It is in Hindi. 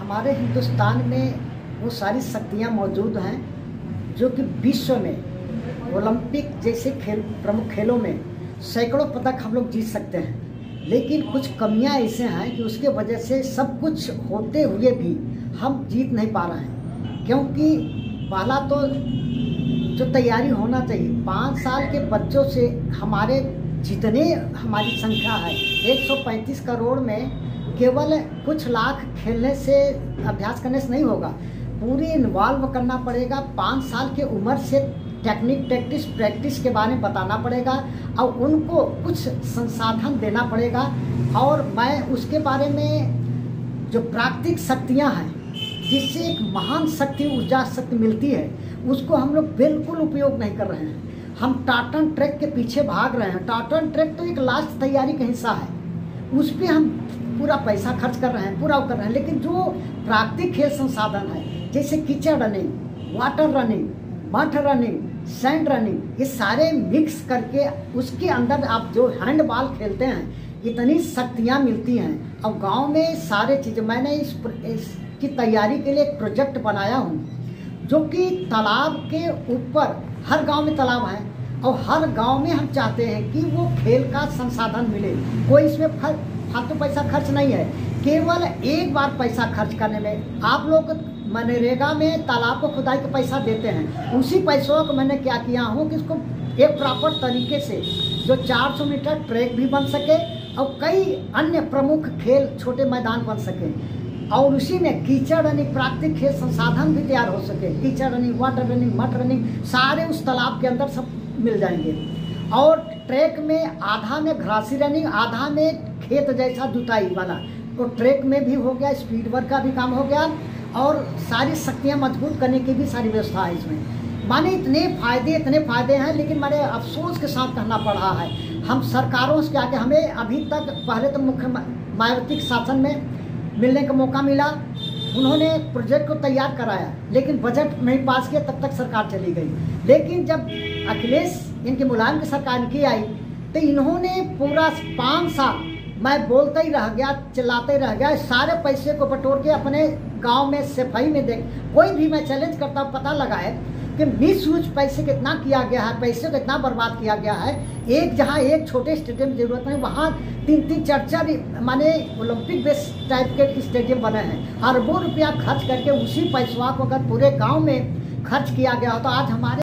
हमारे हिंदुस्तान में वो सारी शक्तियाँ मौजूद हैं जो कि विश्व में ओलंपिक जैसे खेल प्रमुख खेलों में सैकड़ों पदक हम लोग जीत सकते हैं। लेकिन कुछ कमियां ऐसे हैं कि उसके वजह से सब कुछ होते हुए भी हम जीत नहीं पा रहे हैं। क्योंकि पहला तो जो तैयारी होना चाहिए 5 साल के बच्चों से हमारे जितने हमारी संख्या है 135 करोड़ में केवल कुछ लाख खेलने से अभ्यास करने से नहीं होगा, पूरी इन्वॉल्व करना पड़ेगा। 5 साल के उम्र से टेक्निक प्रैक्टिस के बारे में बताना पड़ेगा और उनको कुछ संसाधन देना पड़ेगा। और मैं उसके बारे में जो प्राकृतिक शक्तियां हैं जिससे एक महान शक्ति ऊर्जा शक्ति मिलती है उसको हम लोग बिल्कुल उपयोग नहीं कर रहे हैं। हम टाटन ट्रैक के पीछे भाग रहे हैं। टाटन ट्रैक तो एक लास्ट तैयारी का हिस्सा है, उस पर हम पूरा पैसा खर्च कर रहे हैं, पूरा कर रहे हैं। लेकिन जो प्राकृतिक खेल संसाधन है जैसे कीचड़ रनिंग, वाटर रनिंग, मठ रनिंग, सैंड रनिंग, ये सारे मिक्स करके उसके अंदर आप जो हैंडबॉल खेलते हैं इतनी शक्तियाँ मिलती हैं। और गांव में सारे चीज़ें मैंने इसकी तैयारी के लिए एक प्रोजेक्ट बनाया हूँ जो कि तालाब के ऊपर, हर गांव में तालाब है और हर गांव में हम चाहते हैं कि वो खेल का संसाधन मिले। कोई इसमें फालतू पैसा खर्च नहीं है, केवल एक बार पैसा खर्च करने में। आप लोग मनरेगा में तालाब को खुदाई का पैसा देते हैं, उसी पैसों को मैंने क्या किया हूँ कि इसको एक प्रॉपर तरीके से जो 400 मीटर ट्रैक भी बन सके और कई अन्य प्रमुख खेल छोटे मैदान बन सके और उसी में कीचड़ रनिंग प्राकृतिक खेल संसाधन भी तैयार हो सके। कीचड़ रनिंग, वाटर रनिंग, मठ रनिंग सारे उस तालाब के अंदर सब मिल जाएंगे। और ट्रैक में आधा में घरासी रनिंग, आधा में खेत जैसा जुताई वाला, तो ट्रैक में भी हो गया, स्पीड वर्क का भी काम हो गया और सारी शक्तियाँ मजबूत करने की भी सारी व्यवस्था है इसमें। माने इतने फ़ायदे हैं, लेकिन मैंने अफसोस के साथ कहना पड़ रहा है हम सरकारों से आके हमें अभी तक, पहले तो मुख्य मायावती के शासन में मिलने का मौका मिला, उन्होंने प्रोजेक्ट को तैयार कराया लेकिन बजट नहीं पास किया, तब तक सरकार चली गई। लेकिन जब अखिलेश इनके मुलायम की सरकार की आई तो इन्होंने पूरा 5 साल मैं बोलता ही रह गया, चिल्लाते रह गया, सारे पैसे को बटोर के अपने गांव में सफाई में देख। कोई भी मैं चैलेंज करता हूँ, पता लगा है कि मिस यूज पैसे कितना किया गया है, पैसे को इतना बर्बाद किया गया है। एक जहाँ एक छोटे स्टेडियम की जरूरत है वहाँ 3-3, 4-4 माने ओलंपिक बेस टाइप के स्टेडियम बने हैं। अरबों रुपया खर्च करके उसी पैसों को अगर पूरे गाँव में खर्च किया गया हो तो आज हमारे